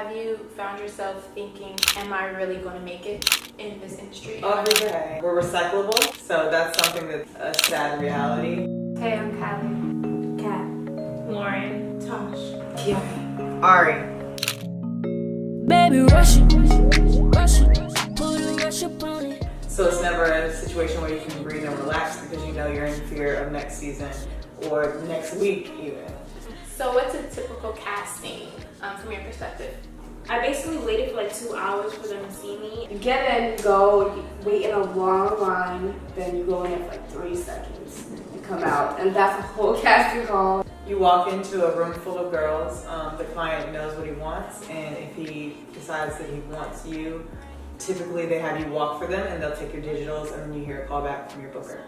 Have you found yourself thinking, am I really going to make it in this industry? Every day. We're recyclable, so that's something that's a sad reality. Hey, I'm Calli. Kat. Lauren. Tosh. Kiarah. Ari. Baby, rush it, put a rush up on it. So it's never a situation where you can breathe and relax because you know you're in fear of next season or next week even. So what's a typical casting from your perspective? I basically waited for like 2 hours for them to see me. You get in, go, you wait in a long line, then you go in for like 3 seconds and come out. And that's a whole casting call. You walk into a room full of girls, the client knows what he wants, and if he decides that he wants you, typically they have you walk for them and they'll take your digitals and then you hear a call back from your booker.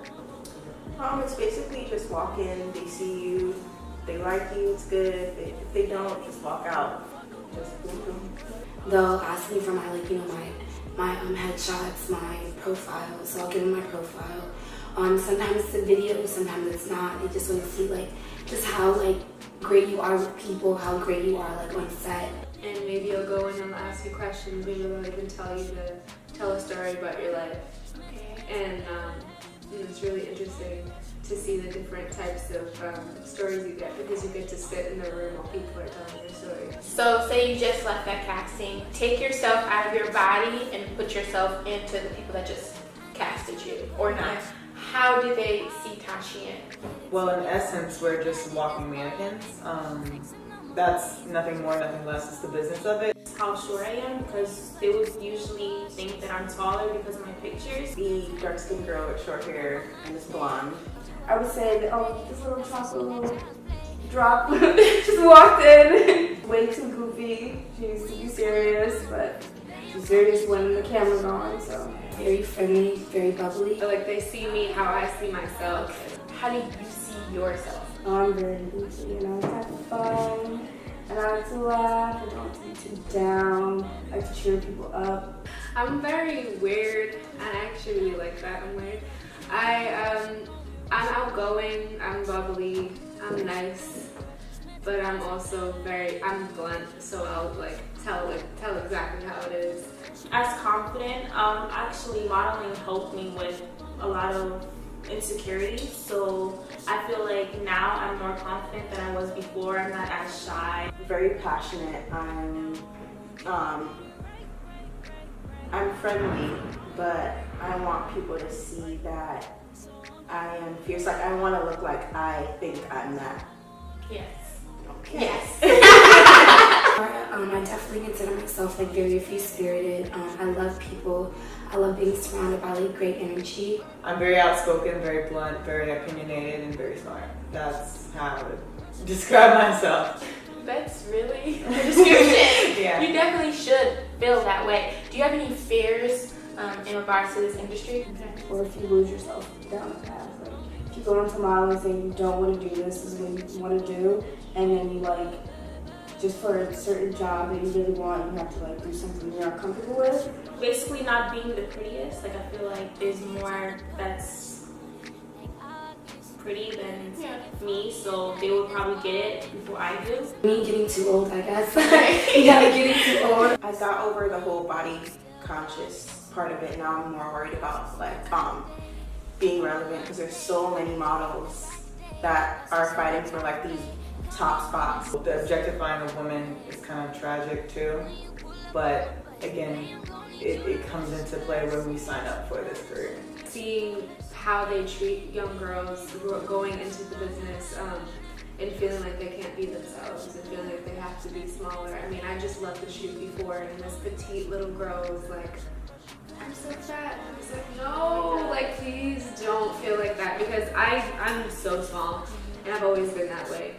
It's basically just walk in, they see you, they like you, it's good. If they don't, just walk out. Just boom, boom. They'll ask me for my, my headshots, my profile, so I'll give them my profile. Sometimes it's a video, sometimes it's not. They just want to see just how great you are with people, how great you are on set. And maybe you'll go in and they'll ask you questions, maybe they'll even tell you to tell a story about your life. And it's really interesting to see the different types of stories you get because you get to sit in the room while people are telling your story. So say you just left that casting, take yourself out of your body and put yourself into the people that just casted you, or not. How do they see Tashiann? Well, in essence, we're just walking mannequins. That's nothing more, nothing less. It's the business of it. How short I am, because they would usually think that I'm taller because of my pictures. The dark-skinned girl with short hair and is blonde. I would say that, oh, this little chocolate drop just walked in. Way too goofy. She needs to be serious, but she's serious when the camera's on, so. Very friendly, very bubbly. They see me how I see myself. How do you see yourself? I'm very goofy, to have fun, and I like to laugh, I don't like to be too down, I like to cheer people up. I'm very weird, and I actually really like that. I'm weird. I'm outgoing, I'm bubbly, I'm nice, but I'm also I'm blunt, so I'll tell exactly how it is. As confident, actually modeling helped me with a lot of insecurities, so I feel like now I'm more confident than I was before. I'm not as shy. Very passionate. I'm friendly, but I want people to see that I am fierce. I want to look like I think I'm that. Yes. Okay. Yes. I definitely consider myself very free-spirited. I love people. I love being surrounded by great energy. I'm very outspoken, very blunt, very opinionated, and very smart. That's how I would describe myself. That's really the description. Yeah. You definitely should feel that way. Do you have any fears in regards to this industry? Or if you lose yourself down the path. If you go into modeling saying you don't want to do this is what you want to do, and then you just for a certain job that you really want, you have to do something you're not comfortable with. Basically not being the prettiest. I feel like there's more that's pretty than me, so they will probably get it before I do. Me getting too old, I guess. Getting too old. I got over the whole body conscious part of it. Now I'm more worried about being relevant because there's so many models that are fighting for these top spots. The objectifying of women is kind of tragic too, but again, it comes into play when we sign up for this career. Seeing how they treat young girls who are going into the business and feeling like they can't be themselves and feeling like they have to be smaller. I just left the shoot before and this petite little girl was like, I'm so fat. I was like, no, please don't feel like that because I'm so small and I've always been that way.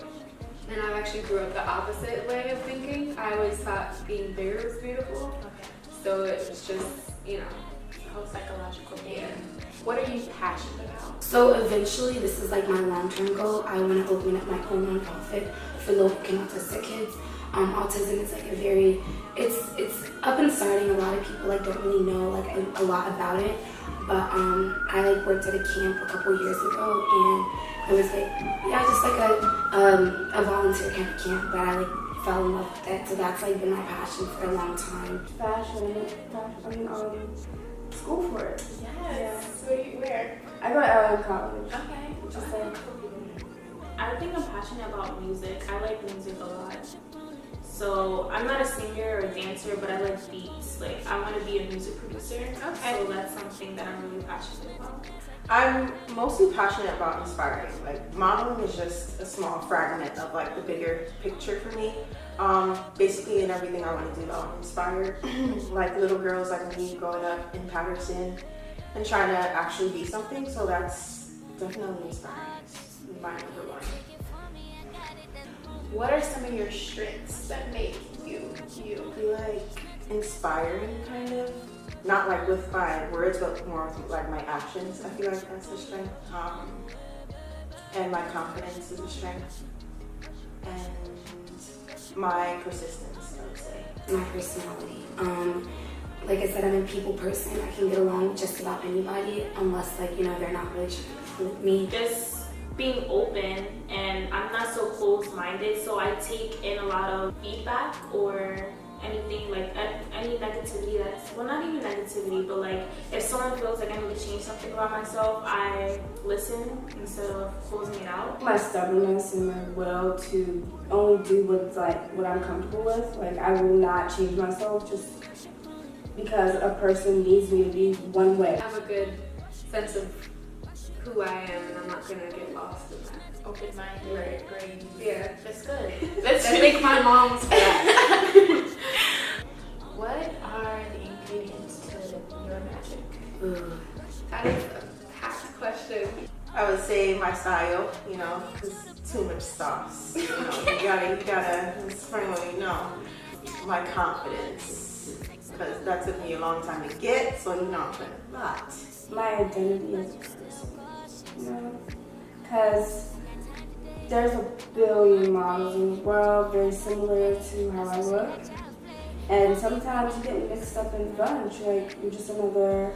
And I actually grew up the opposite way of thinking. I always thought being bigger was beautiful. So it was just, Whole psychological thing. What are you passionate about? So eventually, this is my long-term goal. I want to open up my own nonprofit for low-income autistic kids. Autism is it's up and starting. A lot of people don't really know a lot about it. But I worked at a camp a couple years ago, and it was just a volunteer kind of camp. But I fell in love with it. So that's like been my passion for a long time. Fashion. School for it. Yes. Where? I go to LA College. Okay. Just like, I think I'm passionate about music. I like music a lot. So I'm not a singer or a dancer, but I like beats. Like I want to be a music producer. Okay. So that's something that I'm really passionate about. I'm mostly passionate about inspiring. Like modeling is just a small fragment of like the bigger picture for me. Basically in everything I want to do, I want to inspire like little girls like me growing up in Patterson and trying to actually be something. So that's definitely inspiring. My number one. What are some of your strengths that make you you? I feel like inspiring kind of. Not like with my words, but more with like my actions. I feel like that's a strength. And my confidence is a strength. And my persistence, I would say. My personality. Like I said, I'm a people person. I can get along with just about anybody unless like, you know, they're not really trying with me. Just being open, and I'm not so closed-minded, so I take in a lot of feedback or anything, like any negativity that's, well, not even negativity, but like if someone feels like I need to change something about myself, I listen instead of closing it out. my stubbornness and my will to only do what's like what I'm comfortable with. Like I will not change myself just because a person needs me to be one way. I have a good sense of who I am, and I'm not gonna get lost in that. Open-minded, Right. brave. Yeah. That's good. That's like my mom's for that. What are the ingredients to your magic? Ooh. That is a packed question. I would say my style, you know, because too much sauce. You know, you gotta explain what you know. My confidence, because that took me a long time to get, so you know I'm putting a lot. My identity as a person, you know, because there's a billion models in the world very similar to how I look, and sometimes you get mixed up in a bunch. Like you're just another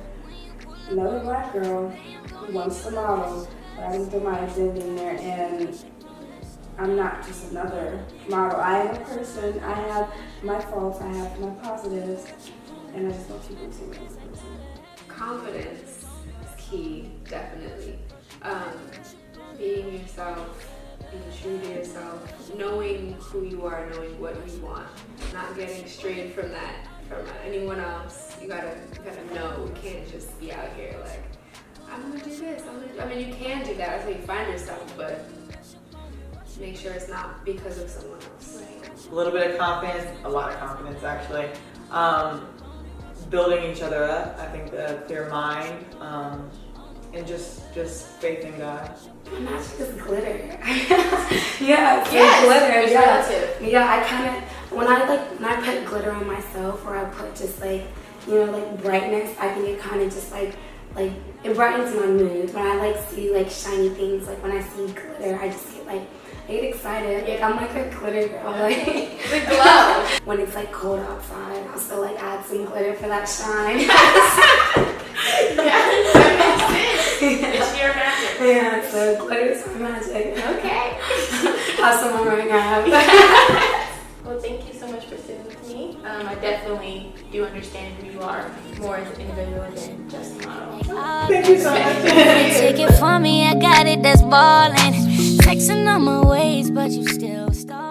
black girl who wants to model, but I didn't put my identity in there, and I'm not just another model. I am a person. I have my faults. I have my positives, and I just want people to see me as a person. Confidence is key, definitely. Being yourself, being true to yourself, knowing who you are, knowing what you want, not getting strayed from that, from anyone else. You gotta know. You can't just be out here like, I'm gonna do this. I mean, you can do that. That's how you find yourself, but make sure it's not because of someone else. A little bit of confidence, a lot of confidence actually. Building each other up. I think a clear mind, and just faith in God. Magic is glitter. Yeah, it's Yes, glitter. it's Yeah, relative. yeah. I kind of when I put glitter on myself, or I put just like, you know, like brightness. I think it kind of just like it brightens my mood. When I like see like shiny things, like when I see glitter, I just get like. I get excited. Like I'm like a glitter girl. Like The glow. when it's like cold outside, I'll still like add some glitter for that shine. Yes, that makes sense. It's your magic. Yeah, so glitter's my magic. Okay. Have someone right now. Well, thank you so much for sitting with me. I definitely do understand who you are more as an individual than just a model. Thank you so much. Take it from me, I got it, that's ballin'. Texting on my ways, but you still stalling.